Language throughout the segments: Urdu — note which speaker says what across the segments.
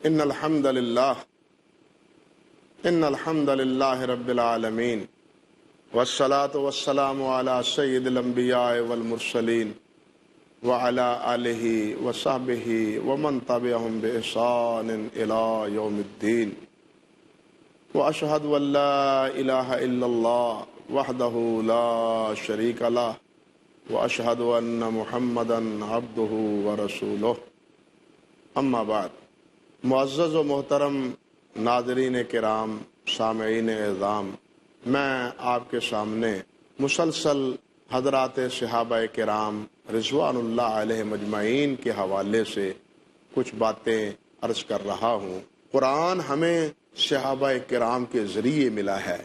Speaker 1: ان الحمد للہ رب العالمین والصلاة والسلام علی سید الانبیاء والمرسلین وعلی آلہ وصحبہ ومن تبعہم بإحسان الی یوم الدین واشہد ان لا الہ الا اللہ وحدہ لا شریک لہ واشہد ان محمدا عبدہ ورسولہ اما بعد۔ معزز و محترم ناظرین کرام، سامعین اعظام، میں آپ کے سامنے مسلسل حضرات صحابہ کرام رضوان اللہ علیہ مجمعین کے حوالے سے کچھ باتیں عرض کر رہا ہوں۔ قرآن ہمیں صحابہ کرام کے ذریعے ملا ہے،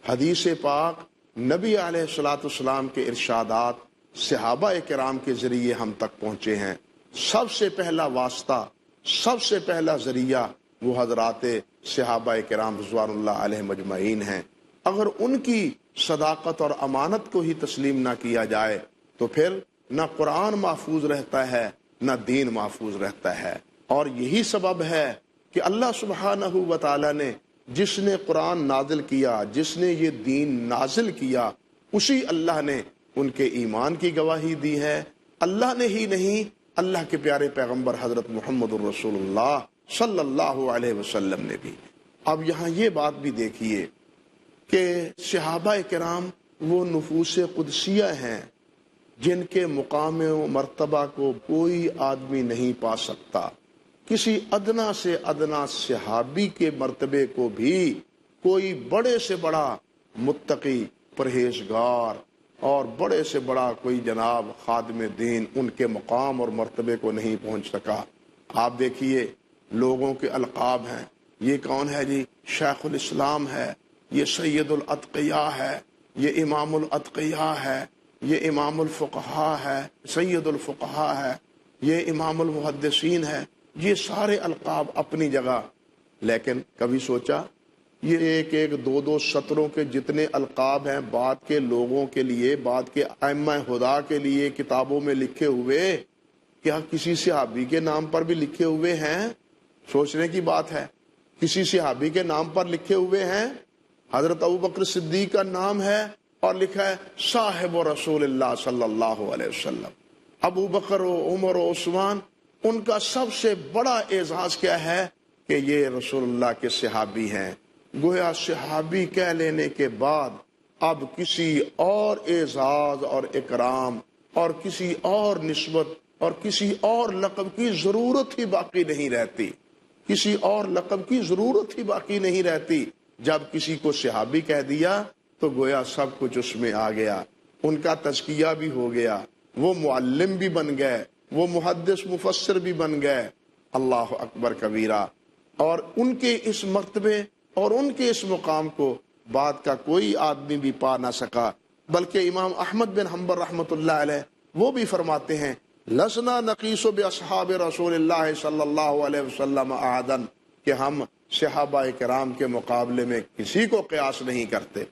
Speaker 1: حدیث پاک نبی علیہ الصلوۃ والسلام کے ارشادات صحابہ کرام کے ذریعے ہم تک پہنچے ہیں۔ سب سے پہلا واسطہ، سب سے پہلا ذریعہ وہ حضرات صحابہ کرام رضوان اللہ علیہ مجمعین ہیں۔ اگر ان کی صداقت اور امانت کو ہی تسلیم نہ کیا جائے تو پھر نہ قرآن محفوظ رہتا ہے نہ دین محفوظ رہتا ہے۔ اور یہی سبب ہے کہ اللہ سبحانہ و تعالی نے جس نے قرآن نازل کیا، جس نے یہ دین نازل کیا، اسی اللہ نے ان کے ایمان کی گواہی دی ہے۔ اللہ نے ہی نہیں، اللہ کے پیارے پیغمبر حضرت محمد الرسول اللہ صلی اللہ علیہ وسلم نے بھی۔ اب یہاں یہ بات بھی دیکھیے کہ صحابہ کرام وہ نفوس قدسیہ ہیں جن کے مقام و مرتبہ کو کوئی آدمی نہیں پا سکتا۔ کسی ادنا سے ادنا صحابی کے مرتبے کو بھی کوئی بڑے سے بڑا متقی، پرہیزگار اور بڑے سے بڑا کوئی جناب خادم دین ان کے مقام اور مرتبے کو نہیں پہنچ سکا۔ آپ دیکھیے لوگوں کے القاب ہیں، یہ کون ہے جی؟ شیخ الاسلام ہے، یہ سید الاتقیاء ہے، یہ امام الاتقیاء ہے، یہ امام الفقہاء ہے، سید الفقہاء ہے، یہ امام المحدثین ہے۔ یہ سارے القاب اپنی جگہ، لیکن کبھی سوچا یہ ایک ایک دو دو سطروں کے جتنے القاب ہیں بعد کے لوگوں کے لیے، بعد کے ائمہ ہدا کے لیے کتابوں میں لکھے ہوئے، کیا کسی صحابی کے نام پر بھی لکھے ہوئے ہیں؟ سوچنے کی بات ہے۔ کسی صحابی کے نام پر لکھے ہوئے ہیں؟ حضرت ابوبکر صدیق کا نام ہے اور لکھا ہے صاحب رسول اللہ صلی اللہ علیہ وسلم۔ ابو بکر و عمر و عثمان، ان کا سب سے بڑا اعزاز کیا ہے کہ یہ رسول اللہ کے صحابی ہیں۔ گویا صحابی کہہ لینے کے بعد اب کسی اور اعزاز اور اکرام اور کسی اور نسبت اور کسی اور لقب کی ضرورت ہی باقی نہیں رہتی، کسی اور لقب کی ضرورت ہی باقی نہیں رہتی۔ جب کسی کو صحابی کہہ دیا تو گویا سب کچھ اس میں آ گیا، ان کا تزکیہ بھی ہو گیا، وہ معلم بھی بن گئے، وہ محدث مفسر بھی بن گئے۔ اللہ اکبر کبیرہ۔ اور ان کے اس مرتبے اور ان کے اس مقام کو بعد کا کوئی آدمی بھی پا نہ سکا، بلکہ امام احمد بن حنبل رحمۃ اللہ علیہ وہ بھی فرماتے ہیں لسنا نقیس باصحاب رسول اللہ صلی اللہ علیہ وسلم احدا، کہ ہم صحابہ کرام کے مقابلے میں کسی کو قیاس نہیں کرتے،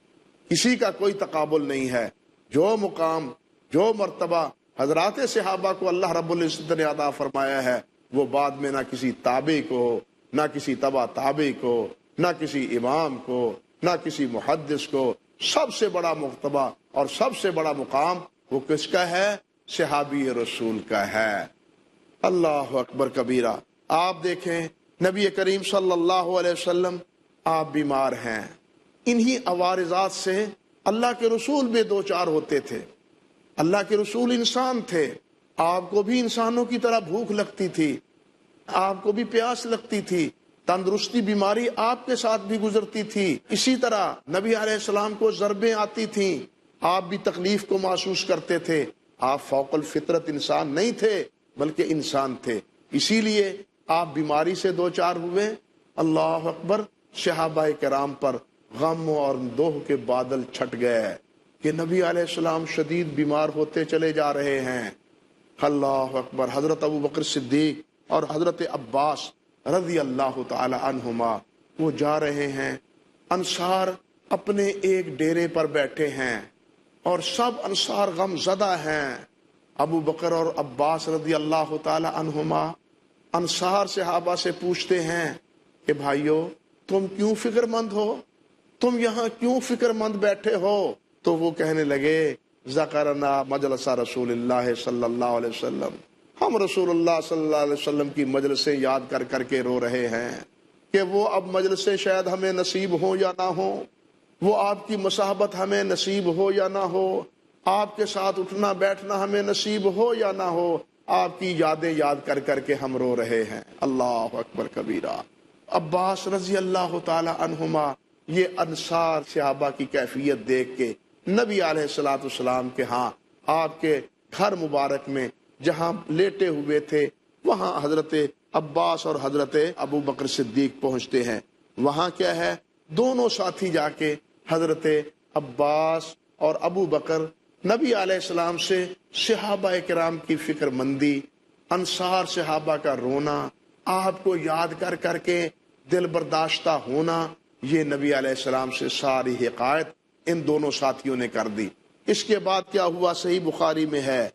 Speaker 1: کسی کا کوئی تقابل نہیں ہے۔ جو مقام، جو مرتبہ حضرات صحابہ کو اللہ رب العزت نے عطا فرمایا ہے وہ بعد میں نہ کسی تابعی کو، نہ کسی تبع تابعی کو، نہ کسی امام کو، نہ کسی محدث کو۔ سب سے بڑا مرتبہ اور سب سے بڑا مقام وہ کس کا ہے؟ صحابی رسول کا ہے۔ اللہ اکبر کبیرہ۔ آپ دیکھیں نبی کریم صلی اللہ علیہ وسلم آپ بیمار ہیں، انہی عوارضات سے اللہ کے رسول بھی دو چار ہوتے تھے۔ اللہ کے رسول انسان تھے، آپ کو بھی انسانوں کی طرح بھوک لگتی تھی، آپ کو بھی پیاس لگتی تھی، تندرستی بیماری آپ کے ساتھ بھی گزرتی تھی۔ اسی طرح نبی علیہ السلام کو ضربیں آتی تھیں، آپ بھی تکلیف کو محسوس کرتے تھے۔ آپ فوق الفطرت انسان نہیں تھے بلکہ انسان تھے، اسی لیے آپ بیماری سے دو چار ہوئے۔ اللہ اکبر۔ صحابہ کرام پر غم اور اندوہ کے بادل چھٹ گئے کہ نبی علیہ السلام شدید بیمار ہوتے چلے جا رہے ہیں۔ اللہ اکبر۔ حضرت ابوبکر صدیق اور حضرت عباس رضی اللہ تعالی عنہما وہ جا رہے ہیں، انصار اپنے ایک ڈیرے پر بیٹھے ہیں اور سب انصار غم زدہ ہیں۔ ابو بکر اور عباس رضی اللہ تعالی عنہما انصار صحابہ سے پوچھتے ہیں کہ بھائیو تم کیوں فکر مند ہو، تم یہاں کیوں فکر مند بیٹھے ہو؟ تو وہ کہنے لگے ذکرنا مجلس رسول اللہ صلی اللہ علیہ وسلم، ہم رسول اللہ صلی اللہ علیہ وسلم کی مجلسیں یاد کر کر کے رو رہے ہیں کہ وہ اب مجلسیں شاید ہمیں نصیب ہوں یا نہ ہوں، وہ آپ کی مصاحبت ہمیں نصیب ہو یا نہ ہو، آپ کے ساتھ اٹھنا بیٹھنا ہمیں نصیب ہو یا نہ ہو، آپ کی یادیں یاد کر کر کے ہم رو رہے ہیں۔ اللہ اکبر کبیرہ۔ عباس رضی اللہ تعالی عنہما یہ انصار صحابہ کی کیفیت دیکھ کے نبی علیہ الصلوۃ والسلام کے ہاں آپ کے گھر مبارک میں جہاں لیٹے ہوئے تھے وہاں حضرت عباس اور حضرت ابو بکر صدیق پہنچتے ہیں۔ وہاں کیا ہے، دونوں ساتھی جا کے حضرت عباس اور ابو بکر نبی علیہ السلام سے صحابہ کرام کی فکر مندی، انصار صحابہ کا رونا، آپ کو یاد کر کر کے دل برداشتہ ہونا، یہ نبی علیہ السلام سے ساری حکایت ان دونوں ساتھیوں نے کر دی۔ اس کے بعد کیا ہوا، صحیح بخاری میں ہے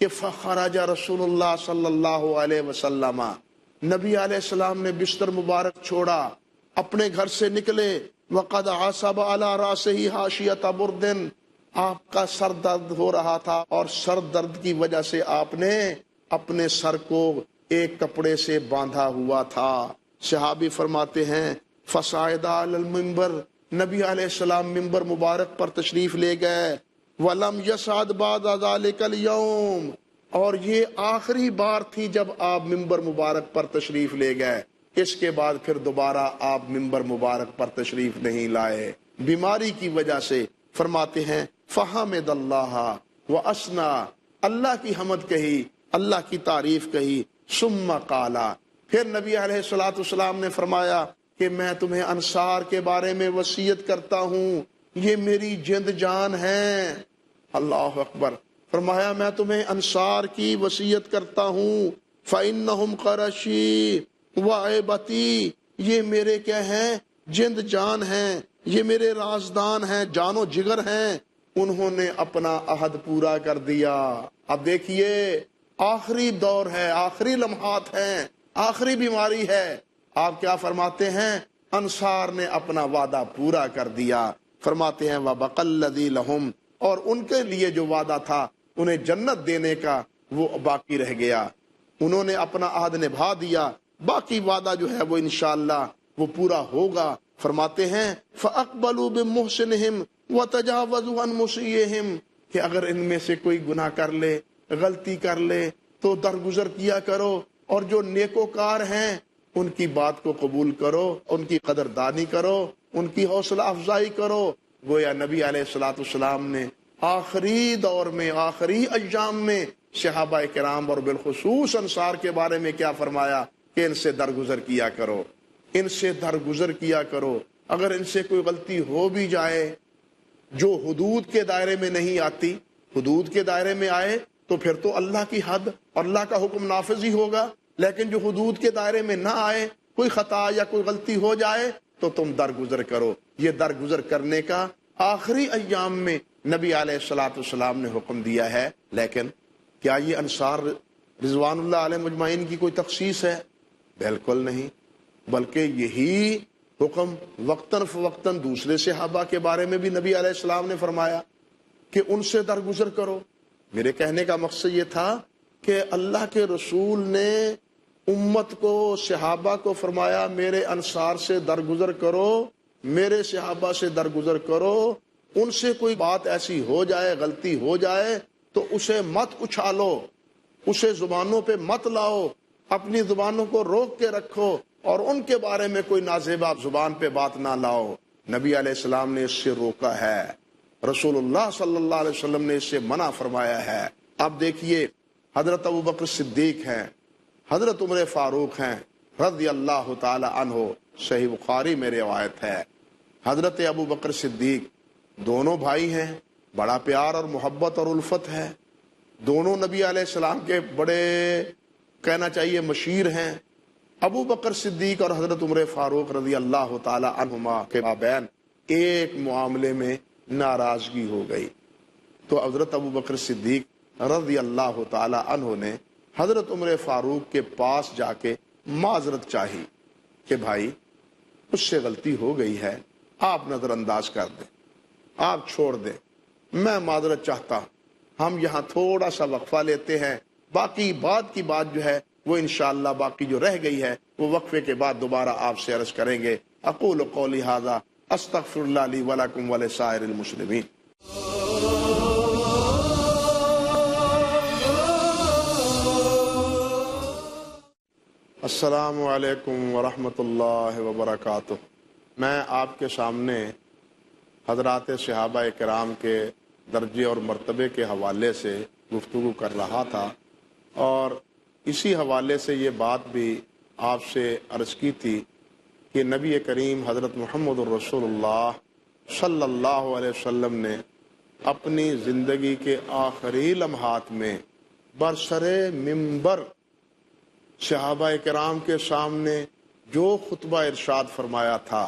Speaker 1: کہ فخرج رسول اللہ صلی اللہ علیہ وسلم، نبی علیہ السلام نے بستر مبارک چھوڑا، اپنے گھر سے نکلے، وقد عصب علی راسہ حاشیۃ برد، آپ کا سر درد ہو رہا تھا اور سر درد کی وجہ سے آپ نے اپنے سر کو ایک کپڑے سے باندھا ہوا تھا۔ صحابی فرماتے ہیں فصعد علی المنبر، نبی علیہ السلام منبر مبارک پر تشریف لے گئے، وَلَمْ يَصْعَدْ بَعْدَ ذَلِكَ الْيَوْمِ، اور یہ آخری بار تھی جب آپ منبر مبارک پر تشریف لے گئے، اس کے بعد پھر دوبارہ آپ منبر مبارک پر تشریف نہیں لائے بیماری کی وجہ سے۔ فرماتے ہیں فَحَمِدَ اللَّهَ وَأَثْنَى، اللہ کی حمد کہی، اللہ کی تعریف کہی، ثُمَّ قَالَ، پھر نبی علیہ الصلوۃ والسلام نے فرمایا کہ میں تمہیں انصار کے بارے میں وصیت کرتا ہوں، یہ میری جند جان ہیں۔ اللہ اکبر۔ فرمایا میں تمہیں انصار کی وصیت کرتا ہوں، فَإِنَّهُمْ قَرَشِي وَعِبَتِي، یہ میرے کیا ہیں، جند جان ہیں، یہ میرے رازدان ہیں، جان و جگر ہیں، انہوں نے اپنا عہد پورا کر دیا۔ اب دیکھیے آخری دور ہے، آخری لمحات ہیں، آخری بیماری ہے، آپ کیا فرماتے ہیں، انصار نے اپنا وعدہ پورا کر دیا۔ فرماتے ہیں وَبَقَى الَّذِي لَهُمْ، اور ان کے لیے جو وعدہ تھا انہیں جنت دینے کا وہ باقی رہ گیا، انہوں نے اپنا عہد نبھا دیا، باقی وعدہ جو ہے وہ انشاءاللہ وہ پورا ہوگا۔ فرماتے ہیں فَأَقْبَلُوا بِمُحْسِنِهِمْ وَتَجَاوَزُوا عَنْ مُسِيِّئِهِمْ، کہ اگر ان میں سے کوئی گناہ کر لے، غلطی کر لے تو درگزر کیا کرو، اور جو نیکوکار ہیں ان کی بات کو قبول کرو، ان کی قدردانی کرو، ان کی حوصلہ افزائی کرو۔ گویا نبی علیہ الصلوۃ والسلام نے آخری دور میں، آخری ایام میں صحابہ کرام اور بالخصوص انصار کے بارے میں کیا فرمایا کہ ان سے درگزر کیا کرو، ان سے درگزر کیا کرو۔ اگر ان سے کوئی غلطی ہو بھی جائے جو حدود کے دائرے میں نہیں آتی، حدود کے دائرے میں آئے تو پھر تو اللہ کی حد اور اللہ کا حکم نافذ ہی ہوگا، لیکن جو حدود کے دائرے میں نہ آئے، کوئی خطا یا کوئی غلطی ہو جائے تو تم درگزر کرو۔ یہ درگزر کرنے کا آخری ایام میں نبی علیہ الصلوۃ والسلام نے حکم دیا ہے۔ لیکن کیا یہ انصار رضوان اللہ علیہ مجمعین کی کوئی تخصیص ہے؟ بالکل نہیں، بلکہ یہی حکم وقتاً فوقتاً دوسرے صحابہ کے بارے میں بھی نبی علیہ السلام نے فرمایا کہ ان سے درگزر کرو۔ میرے کہنے کا مقصد یہ تھا کہ اللہ کے رسول نے امت کو، صحابہ کو فرمایا میرے انصار سے درگزر کرو، میرے صحابہ سے درگزر کرو، ان سے کوئی بات ایسی ہو جائے، غلطی ہو جائے تو اسے مت اچھالو، اسے زبانوں پہ مت لاؤ، اپنی زبانوں کو روک کے رکھو اور ان کے بارے میں کوئی نازیبا زبان پہ بات نہ لاؤ۔ نبی علیہ السلام نے اس سے روکا ہے، رسول اللہ صلی اللہ علیہ وسلم نے اس سے منع فرمایا ہے۔ اب دیکھیے حضرت ابو بکر صدیق ہیں، حضرت عمر فاروق ہیں رضی اللہ تعالی عنہ، صحیح بخاری میں روایت ہے۔ حضرت ابو بکر صدیق دونوں بھائی ہیں، بڑا پیار اور محبت اور الفت ہے، دونوں نبی علیہ السلام کے بڑے کہنا چاہیے مشیر ہیں۔ ابو بکر صدیق اور حضرت عمر فاروق رضی اللہ تعالی عنہما کے مابین ایک معاملے میں ناراضگی ہو گئی، تو حضرت ابو بکر صدیق رضی اللہ تعالی عنہ نے حضرت عمر فاروق کے پاس جا کے معذرت چاہی کہ بھائی اس سے غلطی ہو گئی ہے، آپ نظر انداز کر دیں، آپ چھوڑ دیں، میں معذرت چاہتا ہوں۔ ہم یہاں تھوڑا سا وقفہ لیتے ہیں، باقی بات کی بات جو ہے وہ انشاءاللہ باقی جو رہ گئی ہے وہ وقفے کے بعد دوبارہ آپ سے عرض کریں گے۔ اقول قولی ھذا استغفر اللہ لی ولکم ولسائر المسلمین۔ السلام علیکم ورحمۃ اللہ وبرکاتہ۔ میں آپ کے سامنے حضرات صحابہ کرام کے درجے اور مرتبے کے حوالے سے گفتگو کر رہا تھا، اور اسی حوالے سے یہ بات بھی آپ سے عرض کی تھی کہ نبی کریم حضرت محمد الرسول اللہ صلی اللہ علیہ وسلم نے اپنی زندگی کے آخری لمحات میں برسر منبر صحابہ کرام کے سامنے جو خطبہ ارشاد فرمایا تھا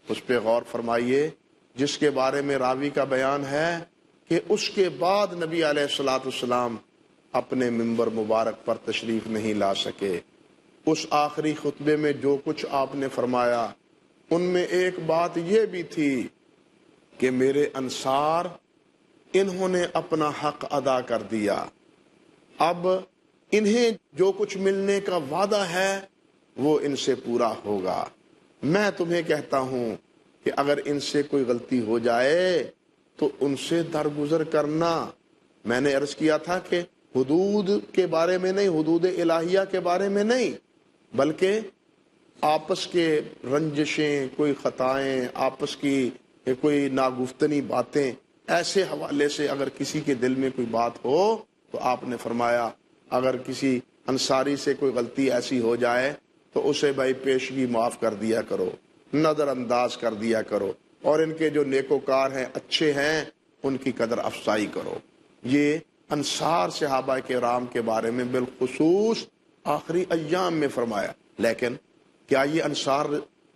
Speaker 1: اس پہ غور فرمائیے، جس کے بارے میں راوی کا بیان ہے کہ اس کے بعد نبی علیہ الصلوۃ والسلام اپنے منبر مبارک پر تشریف نہیں لا سکے۔ اس آخری خطبے میں جو کچھ آپ نے فرمایا ان میں ایک بات یہ بھی تھی کہ میرے انصار انہوں نے اپنا حق ادا کر دیا، اب انہیں جو کچھ ملنے کا وعدہ ہے وہ ان سے پورا ہوگا۔ میں تمہیں کہتا ہوں کہ اگر ان سے کوئی غلطی ہو جائے تو ان سے درگزر کرنا۔ میں نے عرض کیا تھا کہ حدود کے بارے میں نہیں، حدود الہیہ کے بارے میں نہیں، بلکہ آپس کے رنجشیں، کوئی خطائیں، آپس کی کوئی ناگفتنی باتیں، ایسے حوالے سے اگر کسی کے دل میں کوئی بات ہو تو آپ نے فرمایا اگر کسی انصاری سے کوئی غلطی ایسی ہو جائے تو اسے بھائی پیشگی معاف کر دیا کرو، نظر انداز کر دیا کرو، اور ان کے جو نیکوکار ہیں، اچھے ہیں، ان کی قدر افزائی کرو۔ یہ انصار صحابہ کرام کے بارے میں بالخصوص آخری ایام میں فرمایا۔ لیکن کیا یہ انصار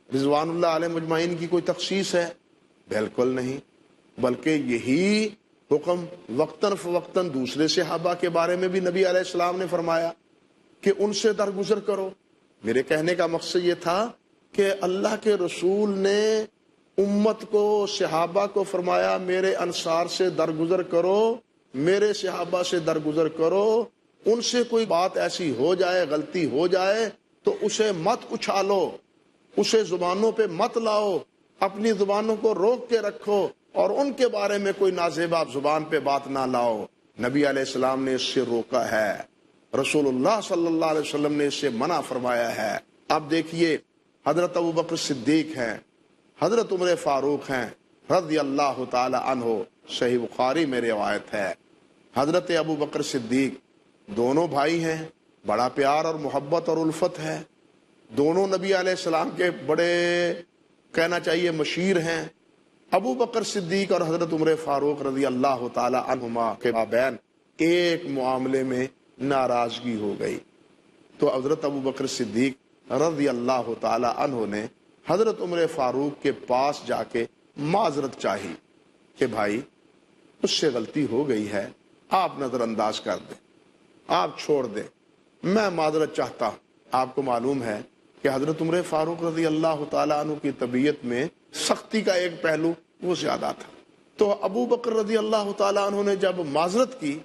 Speaker 1: رضوان اللہ علیہ مجمعین کی کوئی تخصیص ہے؟ بالکل نہیں، بلکہ یہی حکم وقتاً فوقتاً دوسرے صحابہ کے بارے میں بھی نبی علیہ السلام نے فرمایا کہ ان سے درگزر کرو۔ میرے کہنے کا مقصد یہ تھا کہ اللہ کے رسول نے امت کو، صحابہ کو فرمایا میرے انصار سے درگزر کرو، میرے صحابہ سے درگزر کرو، ان سے کوئی بات ایسی ہو جائے، غلطی ہو جائے تو اسے مت اچھالو، اسے زبانوں پہ مت لاؤ، اپنی زبانوں کو روک کے رکھو اور ان کے بارے میں کوئی نازیبا زبان پہ بات نہ لاؤ۔ نبی علیہ السلام نے اس سے روکا ہے، رسول اللہ صلی اللہ علیہ وسلم نے اس سے منع فرمایا ہے۔ اب دیکھیے، حضرت ابوبکر صدیق ہیں، حضرت عمر فاروق ہیں رضی اللہ تعالی عنہ، صحیح بخاری میں روایت ہے۔ حضرت ابوبکر صدیق دونوں بھائی ہیں، بڑا پیار اور محبت اور الفت ہے، دونوں نبی علیہ السلام کے بڑے کہنا چاہیے مشیر ہیں۔ ابو بکر صدیق اور حضرت عمر فاروق رضی اللہ تعالی عنہما کے مابین ایک معاملے میں ناراضگی ہو گئی، تو حضرت ابو بکر صدیق رضی اللہ تعالی عنہ نے حضرت عمر فاروق کے پاس جا کے معذرت چاہی کہ بھائی اس سے غلطی ہو گئی ہے، آپ نظر انداز کر دیں، آپ چھوڑ دیں، میں معذرت چاہتا ہوں۔ آپ کو معلوم ہے کہ حضرت عمر فاروق رضی اللہ تعالیٰ عنہ کی طبیعت میں سختی کا ایک پہلو وہ زیادہ تھا، تو ابو بکر رضی اللہ تعالیٰ عنہ نے جب معذرت کی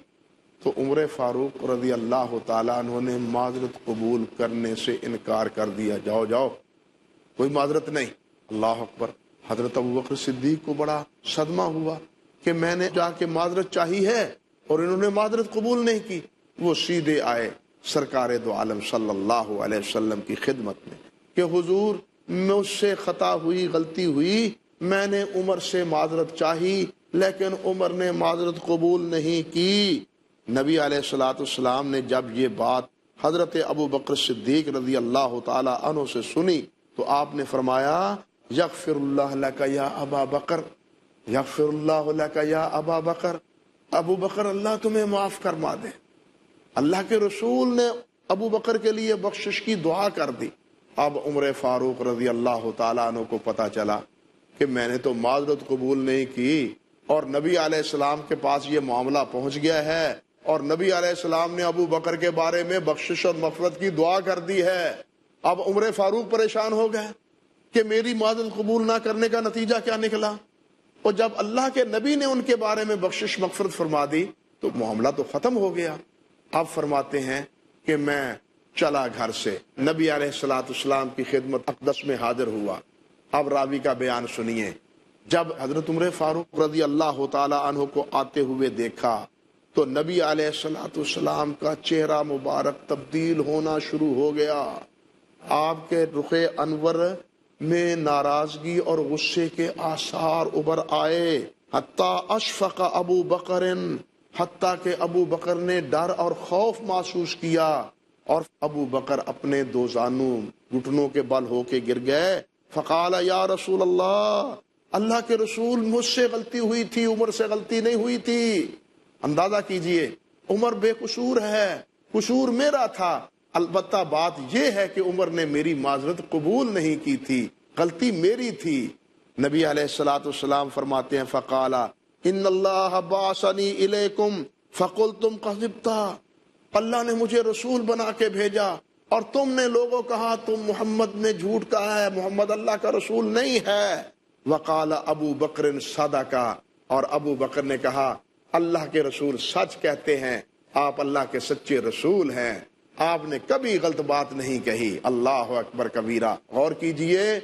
Speaker 1: تو عمر فاروق رضی اللہ تعالیٰ عنہ نے معذرت قبول کرنے سے انکار کر دیا، جاؤ جاؤ، کوئی معذرت نہیں۔ اللہ اکبر! حضرت ابو بکر صدیق کو بڑا صدمہ ہوا کہ میں نے جا کے معذرت چاہی ہے اور انہوں نے معذرت قبول نہیں کی۔ وہ سیدھے آئے سرکار دو عالم صلی اللہ علیہ وسلم کی خدمت میں کہ حضور مجھ سے خطا ہوئی، غلطی ہوئی، میں نے عمر سے معذرت چاہی لیکن عمر نے معذرت قبول نہیں کی۔ نبی علیہ الصلوۃ والسلام نے جب یہ بات حضرت ابو بکر صدیق رضی اللہ تعالی عنہ سے سنی تو آپ نے فرمایا یغفر اللہ لک یا ابا بکر، یغفر اللہ لک یا ابا بکر، ابو بکر اللہ تمہیں معاف فرما دے۔ اللہ کے رسول نے ابو بکر کے لیے بخشش کی دعا کر دی۔ اب عمر فاروق رضی اللہ تعالیٰ عنہ کو پتہ چلا کہ میں نے تو معذرت قبول نہیں کی اور نبی علیہ السلام کے پاس یہ معاملہ پہنچ گیا ہے اور نبی علیہ السلام نے ابو بکر کے بارے میں بخشش اور مغفرت کی دعا کر دی ہے۔ اب عمر فاروق پریشان ہو گئے کہ میری معذرت قبول نہ کرنے کا نتیجہ کیا نکلا، اور جب اللہ کے نبی نے ان کے بارے میں بخشش مغفرت فرما دی تو معاملہ تو ختم ہو گیا۔ اب فرماتے ہیں کہ میں چلا گھر سے، نبی علیہ السلام کی خدمت اقدس میں حاضر ہوا۔ اب راوی کا بیان سنیے، جب حضرت عمر فاروق رضی اللہ تعالی عنہ کو آتے ہوئے دیکھا تو نبی علیہ السلام کا چہرہ مبارک تبدیل ہونا شروع ہو گیا۔ آپ کے رخ انور میں ناراضگی اور غصے کے آثار ابھر آئے، حتیٰ اشفق ابو بکر، حتیٰ کہ ابو بکر نے ڈر اور خوف محسوس کیا، اور ابو بکر اپنے دو زانوں گھٹنوں کے بل ہو کے گر گئے۔ فقال یا رسول اللہ، اللہ کے رسول مجھ سے غلطی ہوئی تھی، عمر سے غلطی نہیں ہوئی تھی۔ اندازہ کیجئے عمر بے قصور ہے، قصور میرا تھا، البتہ بات یہ ہے کہ عمر نے میری معذرت قبول نہیں کی تھی، غلطی میری تھی۔ نبی علیہ السلام فرماتے ہیں فقال ان اللہ بعثنی الیکم فقلتم کذبت، اللہ نے مجھے رسول بنا کے بھیجا اور تم نے لوگوں کہا تم محمد نے جھوٹ کہا ہے، محمد اللہ کا رسول نہیں ہے۔ وقال ابو بکر صدق، اور ابو بکر نے کہا اللہ کے رسول سچ کہتے ہیں، آپ اللہ کے سچے رسول ہیں، آپ نے کبھی غلط بات نہیں کہی۔ اللہ اکبر کبیرہ۔ غور کیجئے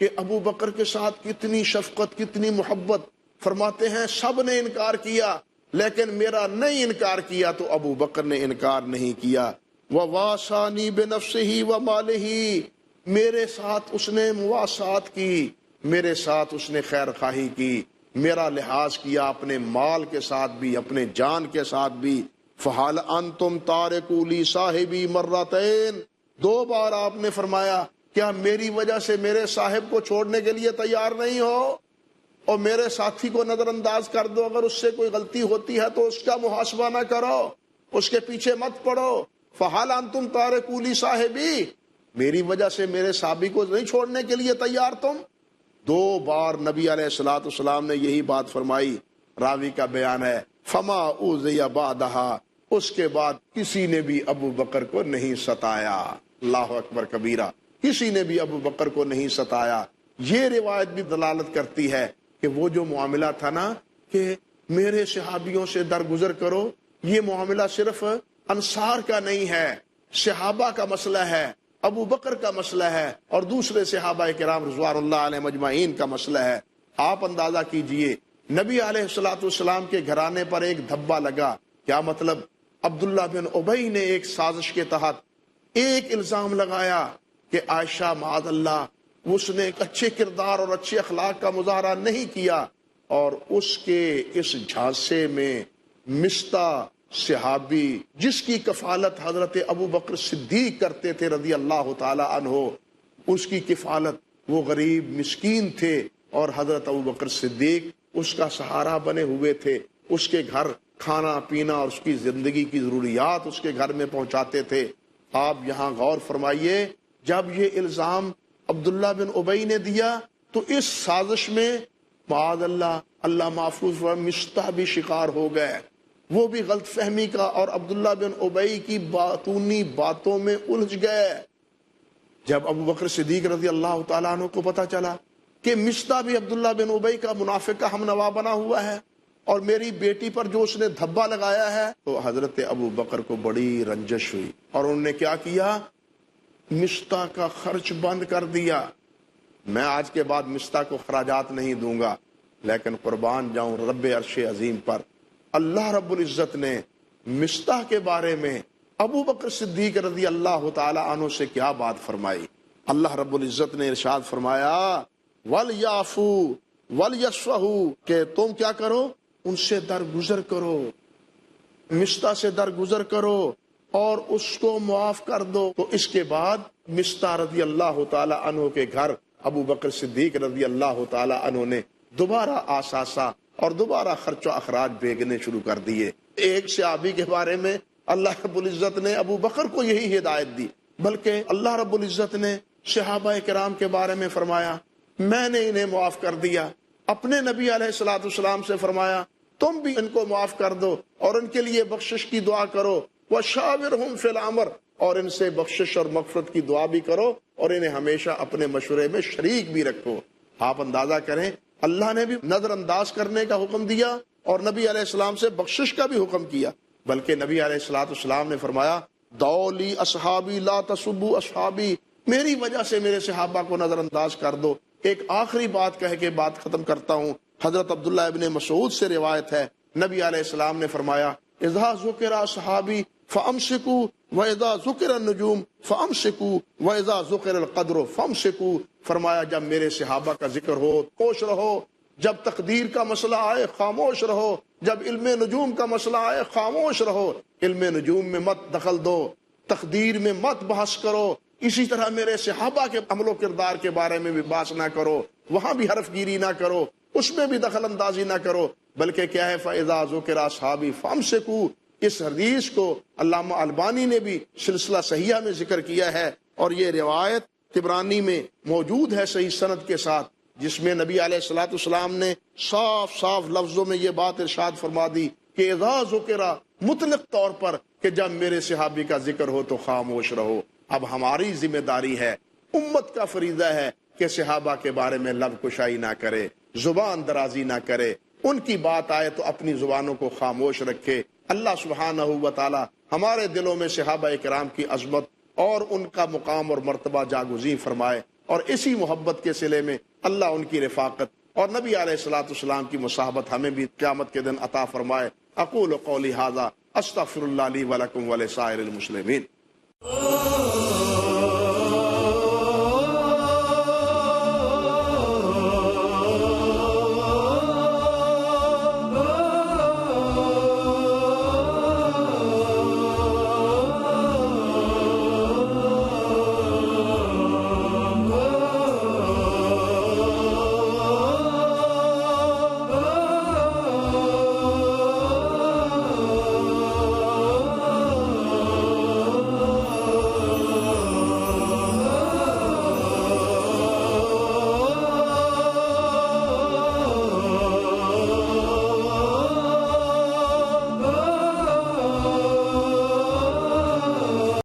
Speaker 1: کہ ابو بکر کے ساتھ کتنی شفقت، کتنی محبت۔ فرماتے ہیں سب نے انکار کیا لیکن میرا نہیں انکار کیا تو ابو بکر نے انکار نہیں کیا۔ وَوَاسَانِي بِنَفْسِهِ وَمَالِهِ، میرے ساتھ اس نے مواسات کی، میرے ساتھ اس نے خیر خواہی کی، میرا لحاظ کیا اپنے مال کے ساتھ بھی، اپنے جان کے ساتھ بھی۔ فَهَلْ أَنْتُمْ تَارِكُوا لِي صَاحِبِي مَرَّتَيْن، دو بار آپ نے فرمایا کیا میری وجہ سے میرے صاحب کو چھوڑنے کے لیے تیار نہیں ہو، اور میرے ساتھی کو نظر انداز کر دو، اگر اس سے کوئی غلطی ہوتی ہے تو اس کا محاسبہ نہ کرو، اس کے پیچھے مت پڑو۔ فَهَلْ أَنْتُمْ تَارِكُوا لِي صَاحِبِي، میری وجہ سے میرے صحابی کو نہیں چھوڑنے کے لیے تیار تم؟ دو بار نبی علیہ السلام نے یہی بات فرمائی۔ راوی کا بیان ہے فما اوذی بعدہا، اس کے بعد کسی نے بھی ابو بکر کو نہیں ستایا۔ اللہ اکبر کبیرہ، کسی نے بھی ابو بکر کو نہیں ستایا۔ یہ روایت بھی دلالت کرتی ہے کہ وہ جو معاملہ تھا نا کہ میرے صحابیوں سے درگزر کرو، یہ معاملہ صرف انصار کا نہیں ہے، صحابہ کا مسئلہ ہے، ابو بکر کا مسئلہ ہے، اور دوسرے صحابہ کرام رضوان اللہ علیہ مجمعین کا مسئلہ ہے۔ آپ اندازہ کیجئے نبی علیہ السلام کے گھرانے پر ایک دھبا لگا، کیا مطلب؟ عبداللہ بن ابی نے ایک سازش کے تحت ایک الزام لگایا کہ عائشہ معاذ اللہ اس نے ایک اچھے کردار اور اچھے اخلاق کا مظاہرہ نہیں کیا، اور اس کے اس جھانسے میں مصطح صحابی جس کی کفالت حضرت ابو بکر صدیق کرتے تھے رضی اللہ تعالی عنہ، اس کی کفالت، وہ غریب مسکین تھے اور حضرت ابو بکر صدیق اس کا سہارا بنے ہوئے تھے، اس کے گھر کھانا پینا اور اس کی زندگی کی ضروریات اس کے گھر میں پہنچاتے تھے۔ آپ یہاں غور فرمائیے، جب یہ الزام عبداللہ بن ابی نے دیا تو اس سازش میں معاذ اللہ، اللہ محفوظ و مصطح بھی شکار ہو گئے، وہ بھی غلط فہمی کا اور عبداللہ بن ابی کی باطونی باتوں میں الجھ گئے۔ جب ابو بکر صدیق رضی اللہ تعالیٰ عنہ کو پتا چلا کہ مصطح بھی عبداللہ بن ابی کا منافق کا ہم نوا بنا ہوا ہے اور میری بیٹی پر جو اس نے دھبا لگایا ہے، تو حضرت ابو بکر کو بڑی رنجش ہوئی، اور انہوں نے کیا کیا؟ مصطح کا خرچ بند کر دیا۔ میں آج کے بعد مصطح کو خراجات نہیں دوں گا، لیکن قربان جاؤں رب عرش عظیم پر، اللہ رب العزت نے مصطح کے بارے میں ابو بکر صدیق رضی اللہ تعالی عنہ سے کیا بات فرمائی؟ اللہ رب العزت نے ارشاد فرمایا وَلْيَعْفُوا وَلْيَصْفَحُوا، کہ تم کیا کرو؟ ان سے درگزر کرو، مصطح سے درگزر کرو اور اس کو معاف کر دو۔ تو اس کے بعد مصطح رضی اللہ تعالی عنہ کے گھر ابو بکر صدیق رضی اللہ تعالی عنہ نے دوبارہ آثاثہ اور دوبارہ خرچ و اخراج بھیجنے شروع کر دیے۔ ایک صحابی کے بارے میں اللہ رب العزت نے ابو بکر کو یہی ہدایت دی، بلکہ اللہ رب العزت نے صحابہ کرام کے بارے میں فرمایا میں نے انہیں معاف کر دیا، اپنے نبی علیہ السلام سے فرمایا تم بھی ان کو معاف کر دو، اور ان کے لیے بخشش کی دعا کرو، وشاورہم فی الامر، اور ان سے بخشش اور مغفرت کی دعا بھی کرو، اور انہیں ہمیشہ اپنے مشورے میں شریک بھی رکھو۔ آپ اندازہ کریں، اللہ نے بھی نظر انداز کرنے کا حکم دیا اور نبی علیہ السلام سے بخشش کا بھی حکم کیا، بلکہ نبی علیہ السلام نے فرمایا دولی اصحابی لا تسبوا اصحابی، میری وجہ سے میرے صحابہ کو نظر انداز کر دو۔ ایک آخری بات کہہ کے بات ختم کرتا ہوں۔ حضرت عبداللہ ابن مسعود سے روایت ہے، نبی علیہ السلام نے فرمایا اذا ذکر اصحابی فامسکوا واذا ذکر النجوم فامسکوا واذا ذکر القدر فامسکوا، فرمایا جب میرے صحابہ کا ذکر ہو خاموش رہو، جب تقدیر کا مسئلہ آئے خاموش رہو، جب علم نجوم کا مسئلہ آئے خاموش رہو، علم نجوم میں مت دخل دو، تقدیر میں مت بحث کرو، اسی طرح میرے صحابہ کے عمل و کردار کے بارے میں بھی بحث نہ کرو، وہاں بھی حرف گیری نہ کرو، اس میں بھی دخل اندازی نہ کرو، بلکہ کیا ہے فَإِذَا ذُكِرَ أَصْحَابِي فَامْسِكُوا، اس حدیث کو علامہ البانی نے بھی سلسلہ صحیحہ میں ذکر کیا ہے، اور یہ روایت طبرانی میں موجود ہے صحیح سند کے ساتھ، جس میں نبی علیہ السلام نے صاف صاف لفظوں میں یہ بات ارشاد فرما دی کہ اذا ذکر، مطلق طور پر کہ جب میرے صحابی کا ذکر ہو تو خاموش رہو۔ اب ہماری ذمہ داری ہے، امت کا فریضہ ہے کہ صحابہ کے بارے میں لب کشائی نہ کرے، زبان درازی نہ کرے، ان کی بات آئے تو اپنی زبانوں کو خاموش رکھے۔ اللہ سبحانہ و تعالی ہمارے دلوں میں صحابہ کرام کی عظمت اور ان کا مقام اور مرتبہ جاگزین فرمائے، اور اسی محبت کے صلے میں اللہ ان کی رفاقت اور نبی علیہ السلام کی مصاحبت ہمیں بھی قیامت کے دن عطا فرمائے۔ اقول قولی ھذا استغفر اللہ لی ولکم ولسائر المسلمین۔